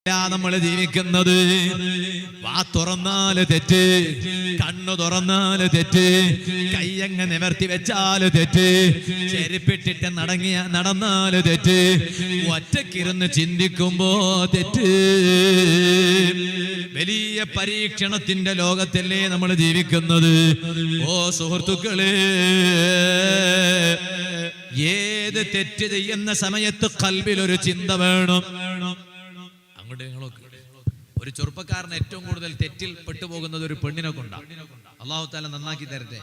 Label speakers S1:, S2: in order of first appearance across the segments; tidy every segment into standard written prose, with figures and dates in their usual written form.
S1: നമ്മൾ ജീവിക്കുന്നത്. വാ തുറന്നാല് തെറ്റ്, കണ്ണു തുറന്നാല് തെറ്റ്, കയ്യങ്ങ് നിവർത്തി വെച്ചാല് തെറ്റ്, ചെരുപ്പിട്ടിട്ട് നടന്നാല് തെറ്റ്, ഒറ്റക്കിരുന്ന് ചിന്തിക്കുമ്പോ തെറ്റ്. വലിയ പരീക്ഷണത്തിന്റെ ലോകത്തല്ലേ നമ്മൾ ജീവിക്കുന്നത്. ഓ സുഹൃത്തുക്കളെ, ഏത് തെറ്റ് ചെയ്യുന്ന സമയത്ത് ഖൽബിലൊരു ചിന്ത വേണം. ഒരു ചെറുപ്പക്കാരൻ ഏറ്റവും കൂടുതൽ തെറ്റിൽ പെട്ടുപോകുന്നത് ഒരു പെണ്ണിനെ കൊണ്ടാണ്. അല്ലാഹു തആല നന്നാക്കി തരട്ടെ.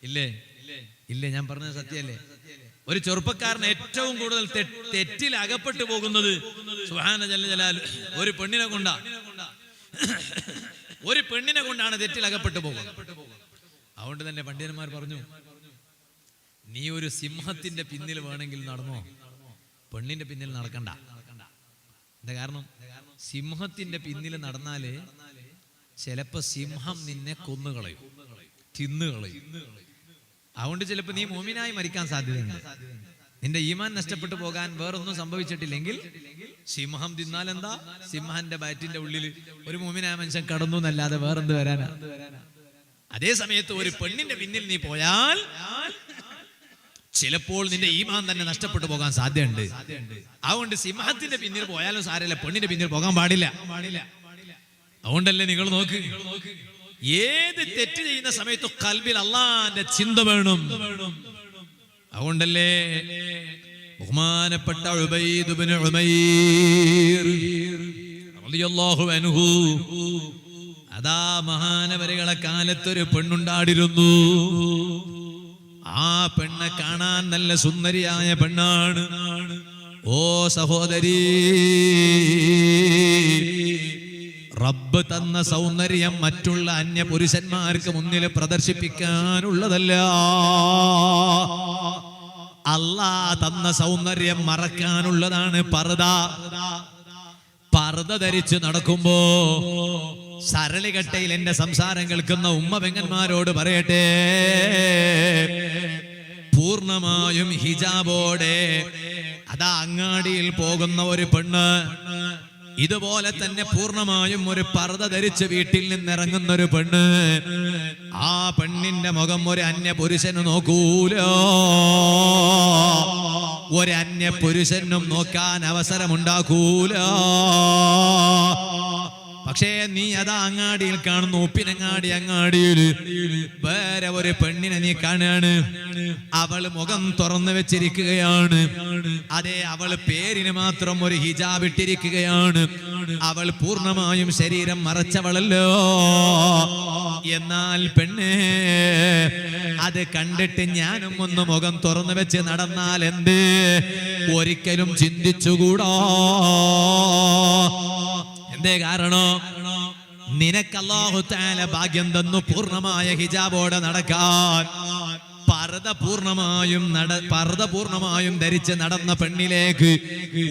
S1: ഇല്ലേ ഇല്ലേ, ഞാൻ പറഞ്ഞത് സത്യമല്ലേ? ഒരു ചെറുപ്പക്കാരൻ ഏറ്റവും കൂടുതൽ തെറ്റിൽ അകപ്പെട്ടു പോകുന്നത് സുബ്ഹാന ജല്ല ജലാലുഹു ഒരു പെണ്ണിനെ കൊണ്ടാണ്. ഒരു പെണ്ണിനെ കൊണ്ടാണ് തെറ്റിൽ അകപ്പെട്ടു പോകുന്നത്. അതുകൊണ്ട് തന്നെ പണ്ഡിതന്മാർ പറഞ്ഞു, നീ ഒരു സിംഹത്തിന്റെ പിന്നിൽ വേണമെങ്കിൽ നടന്നോ, പെണ്ണിന്റെ പിന്നിൽ നടക്കണ്ട. എന്താ കാരണം? സിംഹത്തിന്റെ പിന്നിൽ നടന്നാല് ചിലപ്പോ സിംഹം നിന്നെ കൊന്നുകളയും, തിന്നുകളയും. അതുകൊണ്ട് ചിലപ്പോ നീ മോമിനായി മരിക്കാൻ സാധ്യതയുണ്ട്. നിന്റെ ഈമാൻ നഷ്ടപ്പെട്ടു പോകാൻ വേറൊന്നും സംഭവിച്ചിട്ടില്ലെങ്കിൽ സിംഹം തിന്നാലെന്താ? സിംഹന്റെ ബാറ്റിന്റെ ഉള്ളിൽ ഒരു മോമിനായ മനുഷ്യൻ കടന്നു എന്നല്ലാതെ വേറെന്ത് വരാനാ? അതേ സമയത്ത് ഒരു പെണ്ണിന്റെ പിന്നിൽ നീ പോയാൽ ചിലപ്പോൾ നിന്റെ ഈമാൻ തന്നെ നഷ്ടപ്പെട്ടു പോകാൻ സാധ്യതയുണ്ട്. അതുകൊണ്ട് സിംഹത്തിന്റെ പിന്നിൽ പോയാലും സാരമില്ല, പെണ്ണിന്റെ പിന്നിൽ പോകാൻ പാടില്ല. അതുകൊണ്ടല്ലേ നിങ്ങൾ നോക്ക്, ഏത് തെറ്റ് ചെയ്യുന്ന സമയത്ത് ഖൽബിൽ അല്ലാഹുവിന്റെ ചിന്ത വേണം. അതുകൊണ്ടല്ലേ ബഹുമാനപ്പെട്ട ഉബൈദ് ഇബ്നു ഉമൈർ റളിയല്ലാഹു അൻഹു, അതാ മഹാനവരുകളെ കാലത്തൊരു പെണ്ണുണ്ടായിരുന്നു. ആ പെണ്ണ് കാണാൻ നല്ല സുന്ദരിയായ പെണ്ണാണ്. ഓ സഹോദരി, റബ്ബ് തന്ന സൗന്ദര്യം മറ്റുള്ള അന്യ പുരുഷന്മാർക്ക് മുന്നിൽ പ്രദർശിപ്പിക്കാനുള്ളതല്ല. അല്ലാഹ് തന്ന സൗന്ദര്യം മറക്കാനുള്ളതാണ്. പർദ ധരിച്ച് നടക്കുമ്പോ സരളികട്ടയിൽ എന്റെ സംസാരം കേൾക്കുന്ന ഉമ്മ പെങ്ങന്മാരോട് പറയട്ടെ, പൂർണ്ണമായും ഹിജാബോടെ അതാ അങ്ങാടിയിൽ പോകുന്ന ഒരു പെണ്ണ്, ഇതുപോലെ തന്നെ പൂർണ്ണമായും ഒരു പർദ ധരിച്ച് വീട്ടിൽ നിന്നിറങ്ങുന്ന ഒരു പെണ്ണ്, ആ പെണ്ണിന്റെ മുഖം ഒരു അന്യ പുരുഷന് നോക്കൂല. ഒരു അന്യ പുരുഷനും നോക്കാൻ അവസരമുണ്ടാക്കൂല. പക്ഷേ നീ അതാ അങ്ങാടിയിൽ കാണുന്നു, ഉപ്പിനങ്ങാടി അങ്ങാടിയിൽ വേറെ ഒരു പെണ്ണിനെ നീ കാണാണ്. അവള് മുഖം തുറന്നു വെച്ചിരിക്കുകയാണ്. അതെ, അവള് പേരിന് മാത്രം ഒരു ഹിജാബ് ഇട്ടിരിക്കുകയാണ്. അവൾ പൂർണ്ണമായും ശരീരം മറച്ചവളല്ലോ. എന്നാൽ പെണ്ണേ, അത് കണ്ടിട്ട് ഞാനും ഒന്ന് മുഖം തുറന്നു വെച്ച് നടന്നാൽ എന്ത്? ഒരിക്കലും ചിന്തിച്ചുകൂടാ. എന്തേ കാരണം? നിനക്ക് അല്ലാഹു തആല ഭാഗ്യം തന്നു പൂർണ്ണമായ ഹിജാബോടെ നടക്കാൻ. പർദ പൂർണ്ണമായും ധരിച്ച് നടന്ന പെണ്ണിലേക്ക്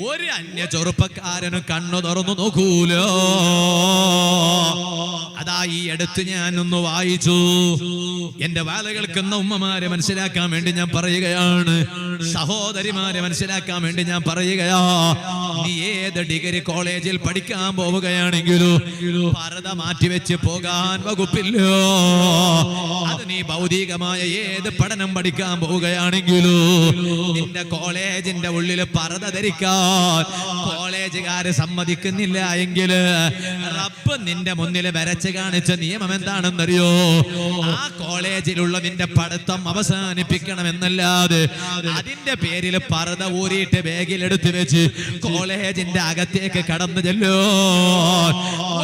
S1: ഒരു അന്യ ചെറുപ്പക്കാരന് കണ്ണു തുറന്നു നോക്കൂലോ. അതാ ഈ അടുത്ത് ഞാൻ ഒന്ന് വായിച്ചു. എന്റെ വാല കേൾക്കുന്ന ഉമ്മമാരെ മനസ്സിലാക്കാൻ വേണ്ടി ഞാൻ പറയുകയാണ്, സഹോദരിമാരെ മനസ്സിലാക്കാൻ വേണ്ടി ഞാൻ പറയുകയാ. നീ ഏത് ഡിഗ്രി കോളേജിൽ പഠിക്കാൻ പോവുകയാണെങ്കിലും പർദ മാറ്റിവെച്ച് പോകാൻ വകുപ്പില്ലോ. അത് നീ ഭൗതികമായ ഏത് പഠനം പഠിക്കാൻ പോവുകയാണെങ്കിലും നിന്റെ കോളേജിന്റെ ഉള്ളിൽ പർദ ധരിക്കാൻ കോളേജുകാര് സമ്മതിക്കുന്നില്ല എങ്കിൽ റബ്ബ് നിന്റെ മുന്നിൽ വരച്ച് കാണിച്ച നിയമം എന്താണെന്നറിയോ? ആ കോളേജിലുള്ള നിന്റെ പഠിത്തം അവസാനിപ്പിക്കണമെന്നല്ലാതെ അതിന്റെ പേരിൽ പർദ ഊരിയിട്ട് ബാഗിലെടുത്ത് വെച്ച് കോളേജിന്റെ അകത്തേക്ക് കടന്നു ചെല്ലോ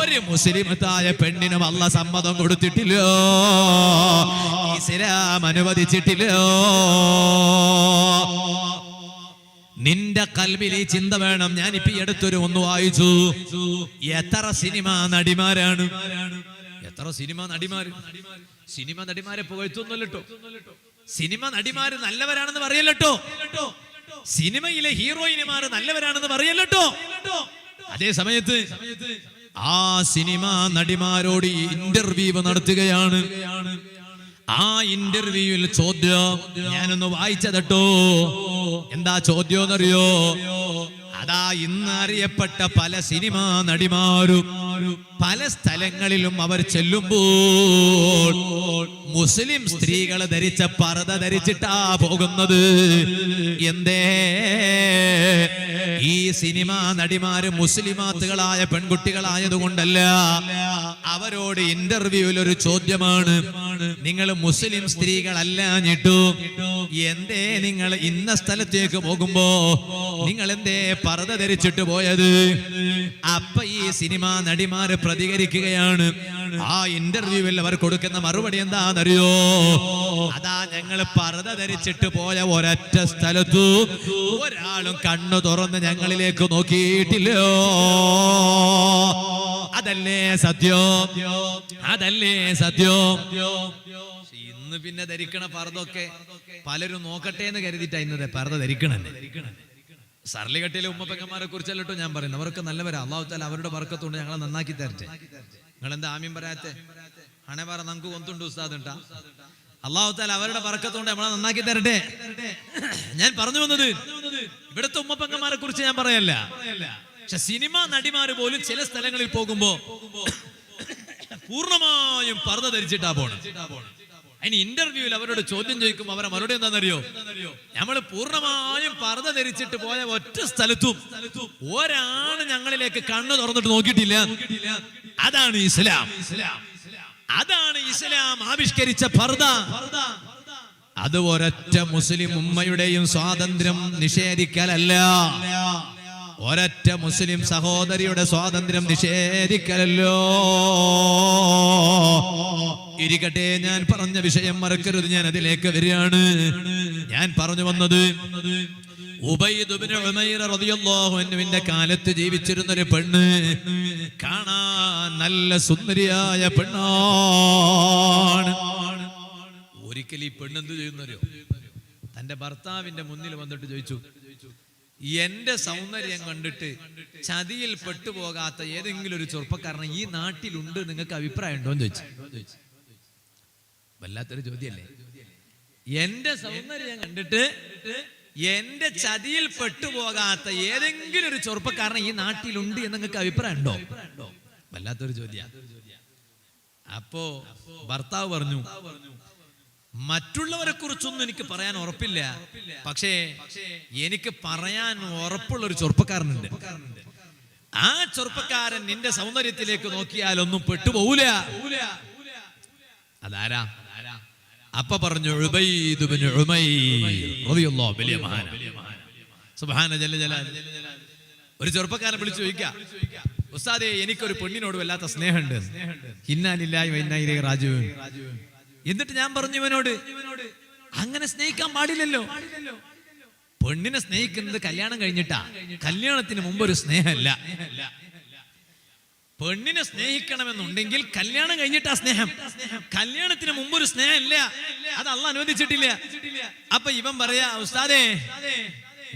S1: ഒരു മുസ്ലിമത്തായ പെണ്ണിനും അല്ലാഹ് സമ്മതം കൊടുത്തിട്ടില്ലോ, ഇസ്ലാം അനുവദിച്ചിട്ടില്ലോ. നിന്റെ ഖൽബിൽ ഈ ചിന്ത വേണം. ഞാനിപ്പോ ഈ അടുത്തൊരു ഒന്ന് വായിച്ചു. എത്ര സിനിമ നടിമാരാണ്, എത്ര സിനിമ നടിമാരെ പുകഴ്ത്തുന്നല്ലോ. സിനിമ നടിമാര് നല്ലവരാണെന്ന് പറയല്ലോ. സിനിമയിലെ ഹീറോയിനുമാർ നല്ലവരാണെന്ന് പറയല്ലോ. അതേ സമയത്ത് ആ സിനിമ നടിമാരോട് ഇന്റർവ്യൂ നടത്തുകയാണ്. ആ ഇന്റർവ്യൂവിൽ ചോദ്യം ഞാനൊന്ന് വായിച്ചതട്ടോ. എന്താ ചോദ്യം എന്നറിയോ? അതാ ഇന്ന് അറിയപ്പെട്ട പല സിനിമാ നടിമാരും പല സ്ഥലങ്ങളിലും അവർ ചെല്ലുമ്പോൾ മുസ്ലിം സ്ത്രീകൾ ധരിച്ച പർദ്ദ ധരിച്ചിട്ടാ പോകുന്നത്. എന്തേ? ഈ സിനിമാ നടിമാര് മുസ്ലിമാത്തുകളായ പെൺകുട്ടികളായതുകൊണ്ടല്ല. അവരോട് ഇന്റർവ്യൂവിൽ ഒരു ചോദ്യമാണ്, നിങ്ങൾ മുസ്ലിം സ്ത്രീകളല്ലാഞ്ഞിട്ടു എന്തേ നിങ്ങൾ ഇന്ന സ്ഥലത്തേക്ക് പോകുമ്പോ നിങ്ങൾ എന്തേ പർദ്ദ ധരിച്ചിട്ട് പോയത്? അപ്പൊ ഈ സിനിമാ നടിമാര് പ്രതികരിക്കുകയാണ്. ആ ഇന്റർവ്യൂവിൽ അവർ കൊടുക്കുന്ന മറുപടി എന്താണെന്നറിയോ? അതാ ഞങ്ങൾ പർദ്ദ ധരിച്ചിട്ട് പോയ ഒരൊറ്റ സ്ഥലത്തു ഒരാളും കണ്ണു തുറന്ന് ഞങ്ങളിലേക്ക് നോക്കിയിട്ടില്ലോ. അതല്ലേ സത്യം? അതല്ലേ സത്യം? ഇന്ന് പിന്നെ ധരിക്കണ പർദ്ദൊക്കെ പലരും നോക്കട്ടെ എന്ന് കരുതിയിട്ടാ ഇന്നത്തെ പർദ്ദ ധരിക്കണേ. സർലികട്ടിലെ ഉമ്മപ്പെങ്ങന്മാരെ കുറിച്ചല്ലോ ഞാൻ പറയുന്നത്. അവർക്ക് നല്ലവരാ. അള്ളാഹു തആല അവരുടെ ബർക്കത്തുകൊണ്ട് ഞങ്ങളെ നന്നാക്കി തരട്ടെ. നിങ്ങൾ എന്താ ആമീൻ പറയാത്തെ? ഹണേ പറ, നമുക്ക് കൊന്തുണ്ട് ഉസ്താദ് ഉണ്ടാ. അള്ളാഹു തആല അവരുടെ ബർക്കത്തുകൊണ്ട് നമ്മളെ നന്നാക്കി തരട്ടെ. ഞാൻ പറഞ്ഞു വന്നത് ഇവിടുത്തെ ഉമ്മപ്പെങ്ങന്മാരെ കുറിച്ച് ഞാൻ പറയല്ല. പക്ഷെ സിനിമാ നടിമാര് പോലും ചില സ്ഥലങ്ങളിൽ പോകുമ്പോ പൂർണ്ണമായും പർദ്ദ ധരിച്ചിട്ടാ പോണം. അതിന് ഇന്റർവ്യൂവിൽ അവരോട് ചോദ്യം ചോദിക്കുമ്പോൾ അവരെ മറുപടി എന്താണെന്നറിയോ? നമ്മൾ പൂർണ്ണമായും പർദ്ദ ധരിച്ചിട്ട് പോയ ഒറ്റ സ്ഥലത്തും ഒരാണ് ഞങ്ങളിലേക്ക് കണ്ണു തുറന്നിട്ട് നോക്കിയിട്ടില്ല. അതാണ് ഇസ്ലാം. അതാണ് ഇസ്ലാം ആവിഷ്കരിച്ച പർദ്ദ. അത് ഒരൊറ്റ മുസ്ലിം ഉമ്മയുടെയും സ്വാതന്ത്ര്യം നിഷേധിക്കലല്ല. ഒരൊറ്റ മുസ്ലിം സഹോദരിയുടെ സ്വാതന്ത്ര്യം നിഷേധിക്കലല്ലോ. ഇരിക്കട്ടെ, ഞാൻ പറഞ്ഞ വിഷയം മറക്കരുത്. ഞാൻ അതിലേക്ക് വരികയാണ്. ഞാൻ പറഞ്ഞു വന്നത് ഉബൈദ് ഇബ്നു ഉമൈർ റളിയല്ലാഹു അൻഹുവിന്റെ കാലത്ത് ജീവിച്ചിരുന്നൊരു പെണ്ണ്, കാണാൻ നല്ല സുന്ദരിയായ പെണ്ണാണ്. ഒരിക്കൽ ഈ പെണ്ണ് എന്ത് ചെയ്യുന്നറിയോ? തന്റെ ഭർത്താവിന്റെ മുന്നിൽ വന്നിട്ട് ചോദിച്ചു, എന്റെ സൗന്ദര്യം കണ്ടിട്ട് ചതിയിൽ പെട്ടുപോകാത്ത ഏതെങ്കിലും ഒരു ചെറുപ്പക്കാരനെ ഈ നാട്ടിലുണ്ട്, നിങ്ങൾക്ക് അഭിപ്രായം ഉണ്ടോ എന്ന് ചോദിച്ചു. വല്ലാത്തൊരു ചോദ്യല്ലേ? എന്റെ സൗന്ദര്യം കണ്ടിട്ട് എന്റെ ചതിയിൽ പെട്ടുപോകാത്ത ഏതെങ്കിലും ഒരു ചെറുപ്പക്കാരനെ ഈ നാട്ടിലുണ്ട് എന്ന് നിങ്ങൾക്ക് അഭിപ്രായം ഉണ്ടോ? വല്ലാത്തൊരു ചോദ്യ. അപ്പോ ഭർത്താവ് പറഞ്ഞു, മറ്റുള്ളവരെ കുറിച്ചൊന്നും എനിക്ക് പറയാൻ ഉറപ്പില്ല, പക്ഷേ എനിക്ക് പറയാൻ ഉറപ്പുള്ള ഒരു ചെറുപ്പക്കാരനുണ്ട്. ആ ചെറുപ്പക്കാരൻ നിന്റെ സൗന്ദര്യത്തിലേക്ക് നോക്കിയാലൊന്നും പെട്ടുപോകൂല. അതാരാ? അപ്പൊ പറഞ്ഞു, ഉബൈദ് ഇബ്നു ഉമൈർ റളിയല്ലാഹു വലിയ മഹാന. സുബ്ഹാന ജല്ല ജലാൽ. ഒരു ചെറുപ്പക്കാരനെ വിളിച്ചു ചോദിക്കുക, ഉസ്താദേ, എനിക്കൊരു പെണ്ണിനോട് വല്ലാത്ത സ്നേഹമുണ്ട്. ഇന്നാ ലില്ലാഹി വ ഇന്നാ ഇലൈഹി റാജിഊൻ. എന്നിട്ട് ഞാൻ പറഞ്ഞു ഇവനോട്, അങ്ങനെ സ്നേഹിക്കാൻ പാടില്ലല്ലോ. പെണ്ണിനെ സ്നേഹിക്കുന്നത് കല്യാണം കഴിഞ്ഞിട്ടാ, കല്യാണത്തിന് മുമ്പ് ഒരു സ്നേഹമല്ല. പെണ്ണിനെ സ്നേഹിക്കണമെന്നുണ്ടെങ്കിൽ കല്യാണം കഴിഞ്ഞിട്ടാ സ്നേഹം, കല്യാണത്തിന് മുമ്പ് ഒരു സ്നേഹമില്ല. അത് അള്ളാഹ് അനുവദിച്ചിട്ടില്ല. അപ്പൊ ഇവൻ പറയാ, ഉസ്താദേ,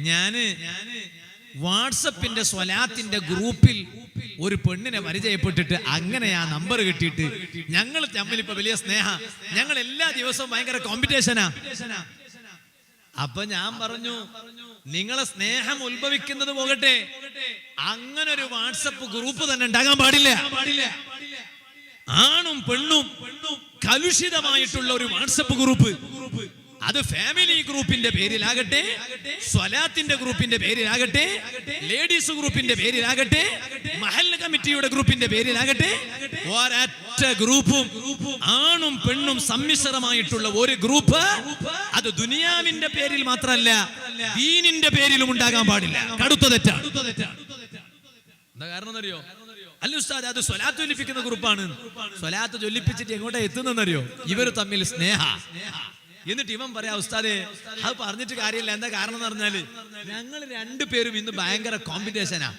S1: ഞാന് വാട്സപ്പിന്റെ സ്വലാത്തിന്റെ ഗ്രൂപ്പിൽ ഒരു പെണ്ണിനെ പരിചയപ്പെട്ടിട്ട് അങ്ങനെ ആ നമ്പർ കിട്ടിയിട്ട് ഞങ്ങൾ തമ്മിൽ ഇപ്പൊ വലിയ സ്നേഹ, ഞങ്ങൾ എല്ലാ ദിവസവും ഭയങ്കര കോമ്പറ്റീഷനാ. അപ്പൊ ഞാൻ പറഞ്ഞു, നിങ്ങളെ സ്നേഹം ഉത്ഭവിക്കുന്നത് പോകട്ടെ, അങ്ങനെ ഒരു വാട്സപ്പ് ഗ്രൂപ്പ് തന്നെ ഉണ്ടാകാൻ പാടില്ല. ആണും പെണ്ണും കലുഷിതമായിട്ടുള്ള ഒരു വാട്സപ്പ് ഗ്രൂപ്പ്, അത് ഫാമിലി ഗ്രൂപ്പിന്റെ പേരിലാകട്ടെ, സ്വലാത്തിന്റെ ഗ്രൂപ്പിന്റെ പേരിലാകട്ടെ, ലേഡീസ് ഗ്രൂപ്പിന്റെ പേരിലാകട്ടെ, മഹല്ല് കമ്മിറ്റിയുടെ ഗ്രൂപ്പിന്റെ പേരിലാകട്ടെ, ഒരൊറ്റ ഗ്രൂപ്പും ആണും പെണ്ണും സമ്മിശ്രമായിട്ടുള്ള ഒരു ഗ്രൂപ്പ് അത് ദുനിയാവിന്റെ പേരിൽ മാത്രമല്ല ദീനിന്റെ പേരിലും ഉണ്ടാകാൻ പാടില്ല. കടുത്ത തെറ്റാണ്. എന്താ കാരണം അറിയോ? അല്ല ഉസ്താദ്, അത് സ്വലാത്ത് ചൊല്ലിപ്പിക്കുന്ന ഗ്രൂപ്പാണ്. സ്വലാത്ത് ചൊല്ലിപ്പിച്ചിട്ട് എങ്ങോട്ടാ എത്തുന്നറിയോ? ഇവര് തമ്മിൽ സ്നേഹ. എന്നിട്ട് ഇവൻ പറയാ, ഉസ്താദേ, അത് പറഞ്ഞിട്ട് കാര്യമില്ല. എന്താ കാരണം എന്ന് പറഞ്ഞാല് ഞങ്ങൾ രണ്ടുപേരും ഇന്ന് ഭയങ്കര കോമ്പറ്റീഷനാ.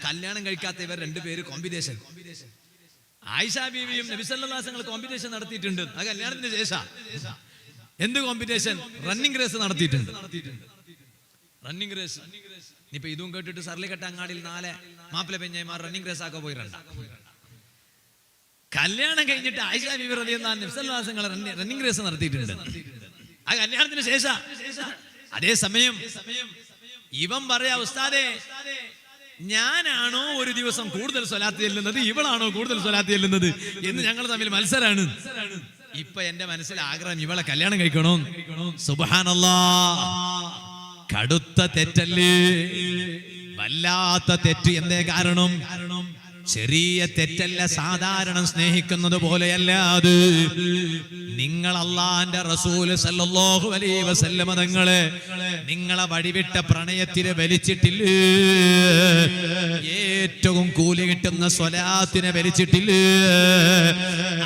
S1: കല്യാണം കഴിക്കാത്ത ഇവർ രണ്ടുപേര് കോമ്പറ്റീഷൻ. ആയിഷ ബീവിയും നബി സല്ലല്ലാഹു അലൈഹി വസല്ലം കോമ്പറ്റീഷൻ നടത്തിയിട്ടുണ്ട്. ആ കല്യാണത്തിന് ശേഷം എന്ത് കോമ്പറ്റീഷൻ? റണ്ണിംഗ് റേസ് നടത്തിയിട്ടുണ്ട്. Running race. ഇനിയിപ്പോ ഇതും കേട്ടിട്ട് സർലിക്കട്ട അങ്ങാടിയിൽ 4 മാപ്പിള പെഞ്ഞായിമാർ റണ്ണിംഗ് റേസ് ആക്കാൻ പോയിട്ടുണ്ട്. കല്യാണം കഴിഞ്ഞിട്ട് ആയിഷ ബീവി റളിയല്ലാഹു അൻഹ നബി സല്ലല്ലാഹു അലൈഹി വസല്ലം റണ്ണിംഗ് റേസ് നടത്തിയിട്ടുണ്ട്. ആ കല്യാണത്തിന് ശേഷം അതേ സമയം ഇവൻ പറയാ, ഉസ്താദേ, ഞാനാണോ ഒരു ദിവസം കൂടുതൽ സ്വലാത്ത് ചെല്ലുന്നത്, ഇവളാണോ കൂടുതൽ സ്വലാത്ത് ചെല്ലുന്നത് എന്ന് ഞങ്ങൾ തമ്മിൽ മത്സരാണ്. ഇപ്പൊ എന്റെ മനസ്സിൽ ആഗ്രഹം ഇവളെ കല്യാണം കഴിക്കണോ. സുബ്ഹാനല്ലാഹ്, കടുത്ത തെറ്റല്ലേ, വല്ലാത്ത തെറ്റ്. എന്തേ കാരണം? ചെറിയ തെറ്റല്ല, സാധാരണ സ്നേഹിക്കുന്നത് പോലെയല്ല അത്. നിങ്ങൾ അല്ലാഹുവിന്റെ റസൂൽ സല്ലല്ലാഹു അലൈഹി വസല്ലമ തങ്ങളെ നിങ്ങളെ വഴിവിട്ട പ്രണയത്തിന് വലിച്ചിട്ടില്ലേ? ഏറ്റവും കൂലി കിട്ടുന്ന സ്വലാത്തിനെ വലിച്ചിട്ടില്ലേ?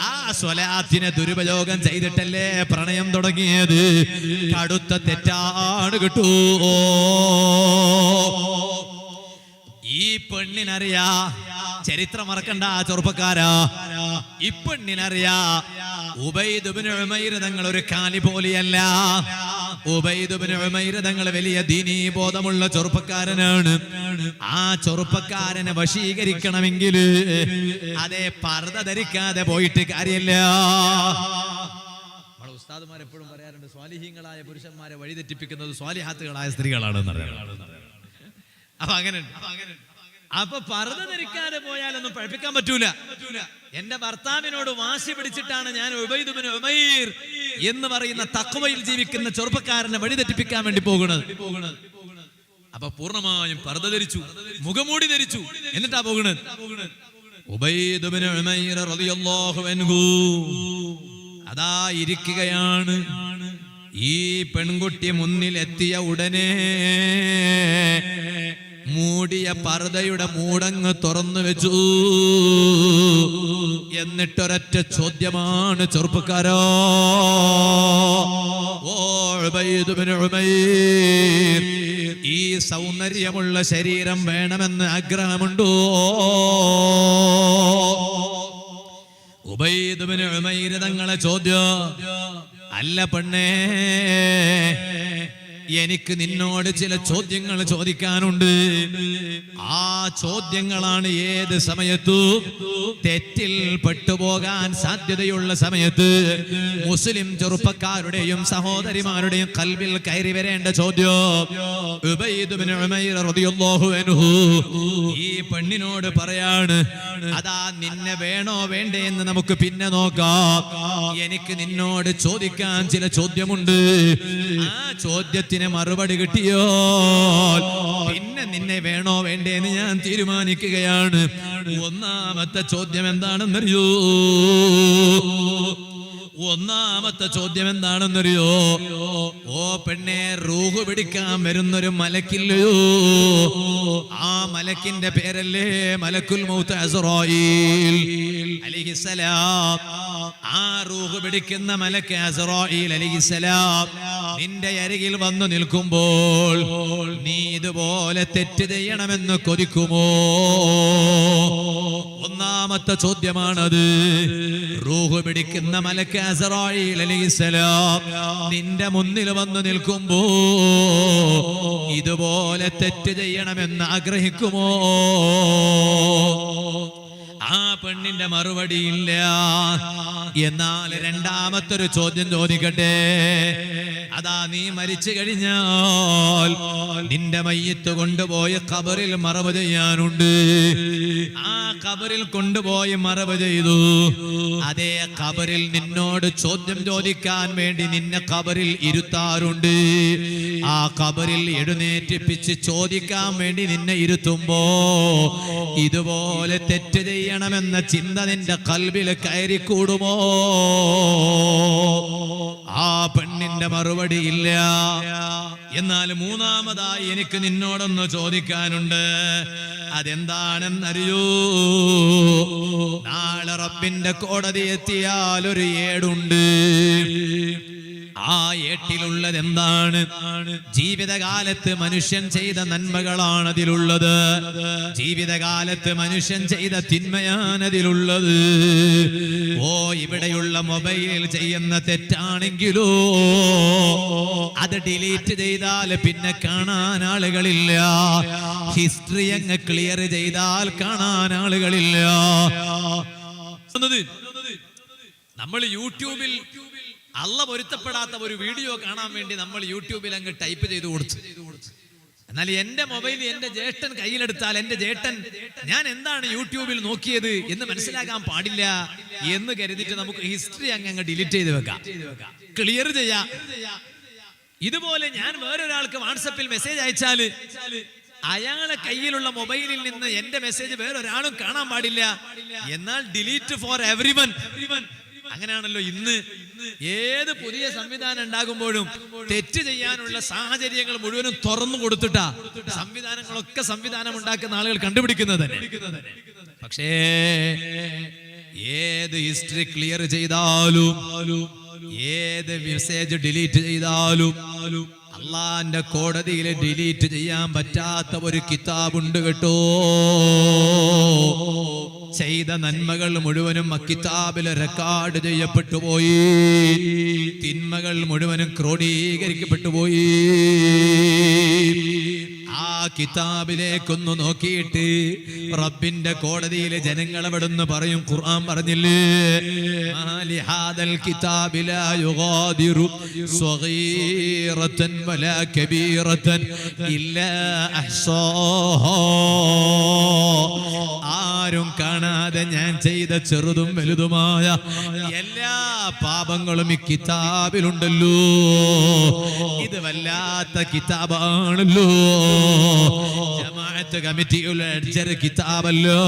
S1: ആ സ്വലാത്തിനെ ദുരുപയോഗം ചെയ്തിട്ടല്ലേ പ്രണയം തുടങ്ങിയത്. കടുത്ത തെറ്റാണ് കിട്ടൂ. ഈ പെണ്ണിനറിയാ, ചരിത്രം മറക്കണ്ട ചെറുപ്പക്കാരാ, ഈ പെണ്ണിനറിയാ ഉബൈദ് ഇബ്നു ഉമൈർ തങ്ങൾ ഒരു കാലി പോലെയല്ല. ഉബൈദ് ഇബ്നു ഉമൈർ തങ്ങൾ വലിയ ദീനീ ബോധമുള്ള ചെറുപ്പക്കാരനാണ്. ആ ചെറുപ്പക്കാരനെ വശീകരിക്കണമെങ്കിൽ അതേ പർദ്ദ ധരിക്കാതെ പോയിട്ട് കാര്യമില്ല. നമ്മുടെ ഉസ്താദുമാർ എപ്പോഴും പറയാറുണ്ട്, സ്വാലിഹീങ്ങളായ പുരുഷന്മാരെ വഴിതെറ്റിപ്പിക്കുന്നത് സ്വാലിഹാത്തുകളായ സ്ത്രീകളാണെന്ന് അറിയാം. അപ്പൊ അങ്ങനെ അപ്പൊ പർദ്ദ ധരിക്കാതെ പോയാലൊന്നും പഠിപ്പിക്കാൻ പറ്റൂല. എന്റെ ഭർത്താവിനോട് വാശി പിടിച്ചിട്ടാണ് ഞാൻ ഉബൈദ് ഇബ്നു ഉമൈർ എന്ന് പറയുന്ന തഖ്വയിൽ ജീവിക്കുന്ന ചെറുപ്പക്കാരനെ വഴിതെറ്റിപ്പിക്കാൻ വേണ്ടി പോകുന്നത്. അപ്പൊ പൂർണ്ണമായും പർദ്ദ ധരിച്ചു, മുഖമൂടി ധരിച്ചു, എന്നിട്ടാ പോകുന്നത്. ഉബൈദ് ഇബ്നു ഉമൈർ റളിയല്ലാഹു അൻഹു അതാ ഇരിക്കുകയാണ്. ഈ പെൺകുട്ടി മുന്നിൽ എത്തിയ ഉടനെ മൂടിയ പർദ്ദയുടെ മൂടങ്ങ് തുറന്നു വെച്ചു. എന്നിട്ടൊരൊറ്റ ചോദ്യമാണ് ചെറുപ്പക്കാരോ, ഓ ഉബൈദ് ഇബ്നു ഉമൈർ, ഈ സൗന്ദര്യമുള്ള ശരീരം വേണമെന്ന് ആഗ്രഹമുണ്ടോ? ഉബൈദ് ഇബ്നു ഉമൈർ തങ്ങളെ ചോദ്യം, അല്ല പെണ്ണേ, എനിക്ക് നിന്നോട് ചില ചോദ്യങ്ങൾ ചോദിക്കാനുണ്ട്. ആ ചോദ്യങ്ങളാണ് ഏത് സമയത്തും തെറ്റിൽ പെട്ടുപോകാൻ സാധ്യതയുള്ള സമയത്ത് മുസ്ലിം ചെറുപ്പക്കാരുടെയും സഹോദരിമാരുടെയും കൽബിൽ കയറി വരേണ്ട ചോദ്യം. ഉബൈദ് ഇബ്നു ഉമൈർ റളിയല്ലാഹു അൻഹു ഈ പെണ്ണിനോട് പറയാണ്, അതാ നിന്നെ വേണോ വേണ്ടേ എന്ന് നമുക്ക് പിന്നെ നോക്കാം. എനിക്ക് നിന്നോട് ചോദിക്കാൻ ചില ചോദ്യമുണ്ട്. ആ ചോദ്യത്തിന് മറുപടി കിട്ടിയോ പിന്നെ നിന്നെ വേണോ വേണ്ടേ എന്ന് ഞാൻ തീരുമാനിക്കുകയാണ്. ഒന്നാമത്തെ ചോദ്യം എന്താണെന്നറിയോ? ഒന്നാമത്തെ ചോദ്യം എന്താണെന്നറിയോ? ഓ പെണ്ണെ, റൂഹ് പിടിക്കാൻ വരുന്നൊരു മലക്കില്ലയോ? ആ മലക്കിന്റെ പേരല്ലേ മലക്കുൽ മൗത്ത് അസ്റായീൽ അലൈഹിസ്സലാം. ആ റൂഹ് പിടിക്കുന്ന മലക്ക് അസ്റായീൽ അലൈഹിസ്സലാം നിന്റെ അരികിൽ വന്നു നിൽക്കുമ്പോൾ നീ ഇതുപോലെ തെറ്റ് ചെയ്യണമെന്ന് കൊതിക്കുമോ? ഒന്നാമത്തെ ചോദ്യമാണത്. റൂഹ് പിടിക്കുന്ന മലക്ക് അസ്റായീൽ അലൈഹിസ്സലാം നിന്റെ മുന്നിൽ വന്നു നിൽക്കുമ്പോ ഇതുപോലെ തെറ്റ് ചെയ്യണമെന്ന് ആഗ്രഹിക്കുമോ? ആ പെണ്ണിന്റെ മറുപടി ഇല്ല. എന്നാൽ രണ്ടാമത്തൊരു ചോദ്യം ചോദിക്കട്ടെ. അതാ നീ മരിച്ചു കഴിഞ്ഞാൽ നിന്റെ മയ്യിത്ത് കൊണ്ടുപോയി ഖബറിൽ മറവ് ചെയ്യാനുണ്ട്. ആ ഖബറിൽ കൊണ്ടുപോയി മറവ് ചെയ്തു. അതേ ഖബറിൽ നിന്നോട് ചോദ്യം ചോദിക്കാൻ വേണ്ടി നിന്നെ ഖബറിൽ ഇരുത്താറുണ്ട്. ആ ഖബറിൽ എഴുന്നേറ്റിപ്പിച്ച് ചോദിക്കാൻ വേണ്ടി നിന്നെ ഇരുത്തുമ്പോ ഇതുപോലെ തെറ്റ് ചെയ്യണമെന്ന ചിന്ത നിന്റെ ഖൽബിൽ കയറിക്കൂടുമോ? ആ പെണ്ണിന്റെ മറുപടി ഇല്ല. എന്നാൽ മൂന്നാമതായി എനിക്ക് നിന്നോടൊന്ന് ചോദിക്കാനുണ്ട്. അതെന്താണെന്നറിയോ? നാളെ റബ്ബിന്റെ കോടതി എത്തിയാൽ ഒരു ഏടുണ്ട്. ആ ഏട്ടിലുള്ളത് എന്താണ്? ജീവിതകാലത്ത് മനുഷ്യൻ ചെയ്ത നന്മകളാണ് അതിലുള്ളത്. ജീവിതകാലത്ത് മനുഷ്യൻ ചെയ്ത തിന്മയാണ് അതിലുള്ളത്. ഓ ഇവിടെയുള്ള മൊബൈലിൽ ചെയ്യുന്ന തെറ്റാണെങ്കിലോ അത് ഡിലീറ്റ് ചെയ്താൽ പിന്നെ കാണാൻ ആളുകളില്ല. ഹിസ്റ്ററി അങ്ങ് ക്ലിയർ ചെയ്താൽ കാണാൻ ആളുകളില്ല. നമ്മൾ യൂട്യൂബിൽ അള്ള പൊരുത്തപ്പെടാത്ത ഒരു വീഡിയോ കാണാൻ വേണ്ടി നമ്മൾ യൂട്യൂബിൽ അങ്ങ് ടൈപ്പ് ചെയ്ത് കൊടുത്തു. എന്നാൽ എന്റെ മൊബൈൽ എന്റെ ജ്യേഷ്ഠൻ കയ്യിലെടുത്താൽ എന്റെ ജ്യേഷ്ഠൻ ഞാൻ എന്താണ് യൂട്യൂബിൽ നോക്കിയത് എന്ന് മനസ്സിലാക്കാൻ പാടില്ല എന്ന് കരുതിയിട്ട് നമുക്ക് ഹിസ്റ്ററി അങ്ങ് ഡിലീറ്റ് ചെയ്ത് വെക്കാം, ക്ലിയർ ചെയ്യാം. ഇതുപോലെ ഞാൻ വേറൊരാൾക്ക് വാട്സപ്പിൽ മെസ്സേജ് അയച്ചാല് അയാളെ കയ്യിലുള്ള മൊബൈലിൽ നിന്ന് എന്റെ മെസ്സേജ് വേറൊരാളും കാണാൻ പാടില്ല, എന്നാൽ ഡിലീറ്റ് ഫോർ എവരിവൺ. അങ്ങനെയാണല്ലോ ഇന്ന് ഏത് പുതിയ സംവിധാനം ഉണ്ടാകുമ്പോഴും തെറ്റ് ചെയ്യാനുള്ള സാഹചര്യങ്ങൾ മുഴുവനും തുറന്നു കൊടുത്തിട്ടാ സംവിധാനം ഉണ്ടാക്കുന്ന ആളുകൾ കണ്ടുപിടിക്കുന്നത് തന്നെ. പക്ഷേ ഏത് ഹിസ്റ്ററി ക്ലിയർ ചെയ്താലും ഏത് മെസ്സേജ് ഡിലീറ്റ് ചെയ്താലും അള്ളാന്റെ കോടതിയിൽ ഡിലീറ്റ് ചെയ്യാൻ പറ്റാത്ത ഒരു കിതാബുണ്ട് കേട്ടോ. ചെയ്ത നന്മകൾ മുഴുവനും കിതാബിൽ റെക്കോർഡ് ചെയ്യപ്പെട്ടു പോയി, തിന്മകൾ മുഴുവനും ക്രോഡീകരിക്കപ്പെട്ടു പോയി. ആ കിതാബിലേക്കൊന്ന് നോക്കിയിട്ട് റബ്ബിന്റെ കോടതിയിലെ ജനങ്ങൾ അവിടുന്ന് പറയും, ഖുർആൻ പറഞ്ഞില്ലേ, മാലി ഹാദൽ കിതാബി ലാ യുഗാദിറു സ്വഗീറതൻ വലാ കബീറതൻ ഇല്ലാ അഹ്സാഹാ. ആരും കാണാതെ ഞാൻ ചെയ്ത ചെറുതും വലുതുമായ എല്ലാ പാപങ്ങളും ഈ കിതാബിലുണ്ടല്ലോ. ഇത് വല്ലാത്ത കിതാബാണല്ലോ, ജമാഅത്ത് കമ്മിറ്റിയുടെ അടിച്ചർ കിതാബല്ലോ,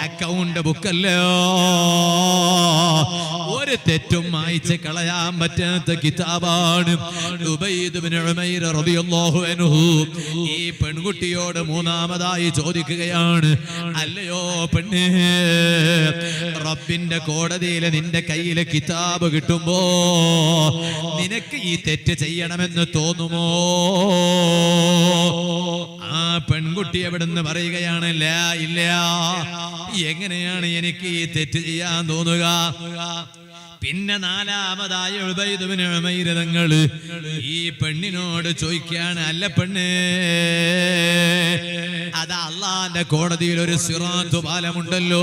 S1: അക്കൗണ്ട് ബുക്കല്ലോ, ഒരു തെറ്റും മായ്ച്ച് കളയാൻ പറ്റാത്ത കിതാബാണ്. ഉബൈദ് ഇബ്നു ഉമൈർ റളിയല്ലാഹു അൻഹു ഈ പെൺകുട്ടിയോട് മൂന്നാമതായി ചോദിക്കുകയാണ്, അല്ലയോ പെണ്ണേ, റബ്ബിന്റെ കോടതിയിൽ നിന്റെ കയ്യിലെ കിതാബ് കിട്ടുമ്പോ നിനക്ക് ഈ തെറ്റ് ചെയ്യണമെന്ന് തോന്നുമോ? ആ പെൺകുട്ടി എവിടുന്ന് പറയുകയാണ്, ഇല്ല. എങ്ങനെയാണ് എനിക്ക് ഈ തെറ്റ് ചെയ്യാൻ തോന്നുക? പിന്നെ നാലാമതായ ഉബൈദ് ഇബ്നു ഉമൈർ തങ്ങൾ ഈ പെണ്ണിനോട് ചോദിക്കുകയാണ്, അല്ല പെണ്ണേ, അതാ അള്ളാന്റെ കോടതിയിൽ ഒരു സിറാത്ത് പാലമുണ്ടല്ലോ.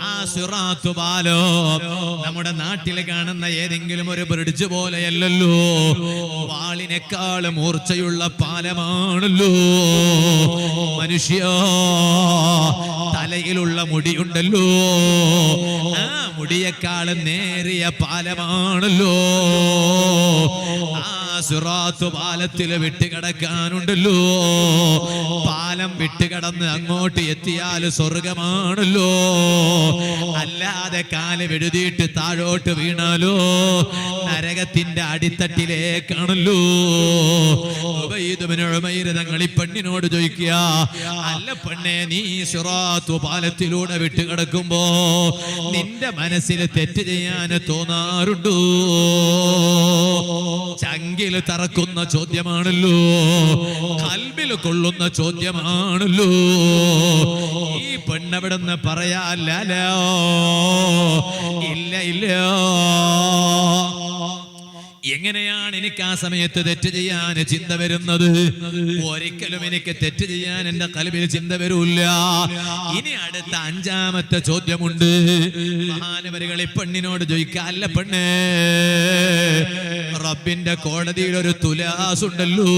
S1: ആ സിറാത്ത് പാലം നമ്മുടെ നാട്ടിൽ കാണുന്ന ഏതെങ്കിലും ഒരു ബ്രിഡ്ജ് പോലെയല്ലല്ലോ, വാളിനേക്കാൾ മൂർച്ചയുള്ള പാലമാണല്ലോ. മനുഷ്യ തലയിലുള്ള മുടിയുണ്ടല്ലോ, ആ മുടിയേക്കാളും നേരിയ പാലമാണല്ലോ. ആ സിറാത്ത് പാലത്തിൽ വിട്ടുകിടക്കാനുണ്ടല്ലോ, പാലം വിട്ടുകിടന്ന് അങ്ങോട്ട് എത്തിയാൽ സ്വർഗമാണല്ലോ. അല്ലാതെ കാല് വെഴുതിയിട്ട് താഴോട്ട് വീണാലോ നരകത്തിന്റെ അടിത്തട്ടിലേക്കാണല്ലോ. ഉബൈദ് ഇബ്നു ഉമൈർ തങ്ങൾ ഈ പെണ്ണിനോട് ചോദിക്കുക, അല്ല പെണ്ണേ, നീ സിറാത്ത് പാലത്തിലൂടെ വിട്ടുകിടക്കുമ്പോ നിന്റെ മനസ്സിൽ തെറ്റ് ചെയ്യാൻ തോന്നാറുണ്ടോ? ചങ്കിൽ തറക്കുന്ന ചോദ്യമാണല്ലോ, കൽബിൽ കൊള്ളുന്ന ചോദ്യമാണല്ലോ. ഈ പെണ്ണവിടെന്ന് പറയാല്ല, ഇല്ല. എങ്ങനെയാണ് എനിക്ക് ആ സമയത്ത് തെറ്റ് ചെയ്യാൻ ചിന്ത വരുന്നത്? ഒരിക്കലും എനിക്ക് തെറ്റ് ചെയ്യാൻ എന്റെ കൽബിൽ ചിന്ത വരൂല്ല. ഇനി അടുത്ത അഞ്ചാമത്തെ ചോദ്യമുണ്ട്. മഹാനവരുകൾ ഈ പെണ്ണിനോട് ചോദിക്കുക, അല്ല പെണ്ണേ, റബ്ബിന്റെ കോടതിയിൽ ഒരു തുലാസ് ഉണ്ടല്ലോ,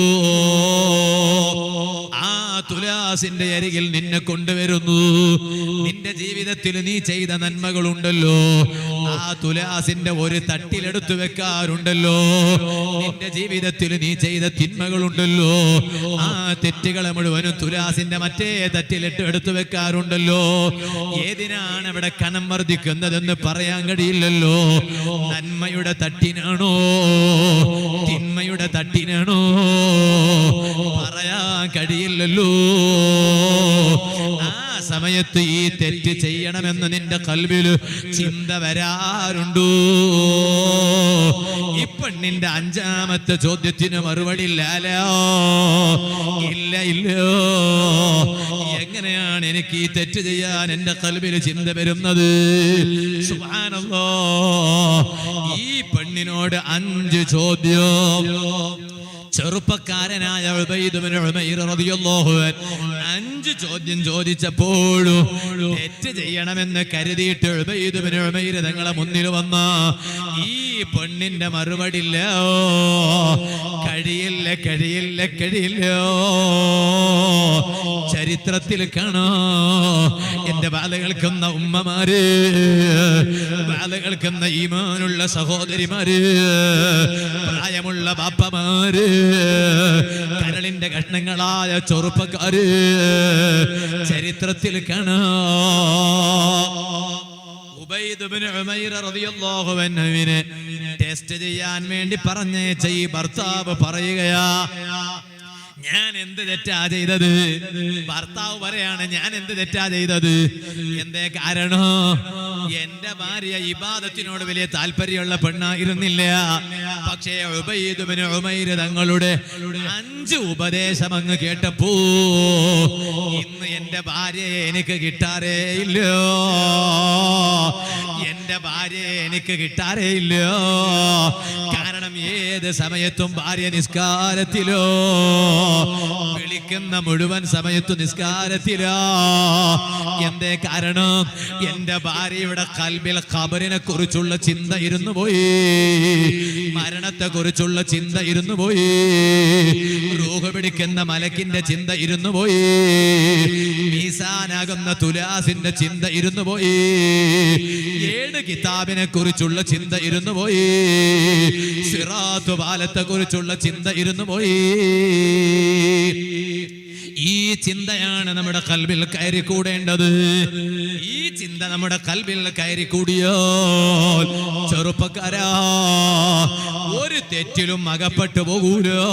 S1: ആ തുലാസിന്റെ അരികിൽ നിന്നെ കൊണ്ടുവരുന്നു. നിന്റെ ജീവിതത്തിൽ നീ ചെയ്ത നന്മകളുണ്ടല്ലോ, ആ തുലാസിന്റെ ഒരു തട്ടിലെടുത്തു വെക്കാറുണ്ടല്ലോ. നിന്റെ ജീവിതത്തിൽ നീ ചെയ്ത തിന്മകളുണ്ടല്ലോ, ആ തെറ്റുകളെ മുഴുവനും തുലാസിന്റെ മറ്റേ തട്ടിലിട്ട് എടുത്തു വെക്കാറുണ്ടല്ലോ. ഏതിനാണ് അവിടെ കനം വർദ്ധിക്കുന്നതെന്ന് പറയാൻ കഴിയില്ലല്ലോ. നന്മയുടെ തട്ടിനാണോ തിന്മയുടെ തട്ടിനാണോ പറയാൻ കഴിയില്ലല്ലോ. ആ സമയത്ത് ഈ തെറ്റ് ചെയ്യണമെന്ന് നിന്റെ കൽബിൽ ചിന്ത വരാറുണ്ടോ? ഈ പെണ്ണിന്റെ അഞ്ചാമത്തെ ചോദ്യത്തിന് മറുപടി ഇല്ല. എങ്ങനെയാണ് എനിക്ക് ഈ തെറ്റ് ചെയ്യാൻ എന്റെ കൽബിൽ ചിന്ത വരുന്നത്? സുബ്ഹാനല്ലാഹ്, ഈ പെണ്ണിനോട് 5 ചോദ്യം ചെറുപ്പക്കാരനായ ഉബൈദ് ഇബ്നു ഉമൈർ റളിയല്ലാഹു അൻഹു 5 ചോദ്യം ചോദിച്ചപ്പോഴും തെറ്റ് ചെയ്യണമെന്ന് കരുതിയിട്ട് ഉബൈദ് ഇബ്നു ഉമൈർ തങ്ങളെ മുന്നിൽ വന്ന ഈ പെണ്ണിന്റെ മറുപടി ഇല്ല, കഴിയില്ല കഴിയില്ല കഴിയില്ല. ചരിത്രത്തിൽ കാണാ എന്റെ ബാല കേൾക്കുന്ന ഉമ്മമാര്, ബാല കേൾക്കുന്ന ഈമാനുള്ള സഹോദരിമാര്, പ്രായമുള്ള ബാപ്പമാര്, കരളിന്റെ കഷ്ണങ്ങളായ ചെറുപ്പക്കാര്, ചരിത്രത്തിൽ കാണാ ഉബൈദ് ഇബ്നു ഉമൈർ റളിയല്ലാഹു അൻഹുവിനെ ടെസ്റ്റ് ചെയ്യാൻ വേണ്ടി പറഞ്ഞേച്ച ഈ ഭർത്താവ് പറയുകയാ, ഞാൻ എന്ത് തെറ്റാ ചെയ്തത്? ഭർത്താവ് പറയാണ്, ഞാൻ എന്ത് തെറ്റാ ചെയ്തത്? എന്തേ കാരണം? എന്റെ ഭാര്യ ഇബാദത്തിനോട് വലിയ താല്പര്യമുള്ള പെണ്ണായിരുന്നില്ല. പക്ഷേ ഉബൈദ് ഇബ്നു ഉമൈർ തങ്ങളുടെ 5 ഉപദേശം അങ്ങ് കേട്ടപ്പോ ഇന്ന് എന്റെ ഭാര്യയെ എനിക്ക് കിട്ടാറേ ഇല്ല, എന്റെ ഭാര്യയെ എനിക്ക് കിട്ടാറേ ഇല്ല. കാരണം ഏത് സമയത്തും ഭാര്യ നിസ്കാരത്തിലോ, വിളിക്കുന്ന മുഴുവൻ സമയത്തും നിസ്കാരത്തിലോ. എന്തേ കാരണം? എന്റെ ഭാര്യയുടെ ഖൽബിൽ ഖബറിനെ കുറിച്ചുള്ള ചിന്ത ഇരുന്നു പോയി, മരണത്തെ കുറിച്ചുള്ള ചിന്ത ഇരുന്നു പോയി, റൂഹ് പിടിക്കുന്ന മലക്കിന്റെ ചിന്ത ഇരുന്നു പോയി, മീസാനാകുന്ന തുലാസിന്റെ ചിന്ത ഇരുന്നു പോയി, 7 കിതാബിനെ കുറിച്ചുള്ള ചിന്ത ഇരുന്നു പോയി, സിറാത്ത് പാലത്തെ കുറിച്ചുള്ള ചിന്ത ഇരുന്നു പോയി. ഈ ചിന്തയാണ് നമ്മുടെ ഖൽബിൽ കയറി കൂടേണ്ടത്. ഈ ചിന്ത നമ്മുടെ ഖൽബിൽ കയറി കൂടിയോ ചെറുപ്പക്കാരാ ഒരു തെറ്റിലും അകപ്പെട്ടു പോകൂലോ.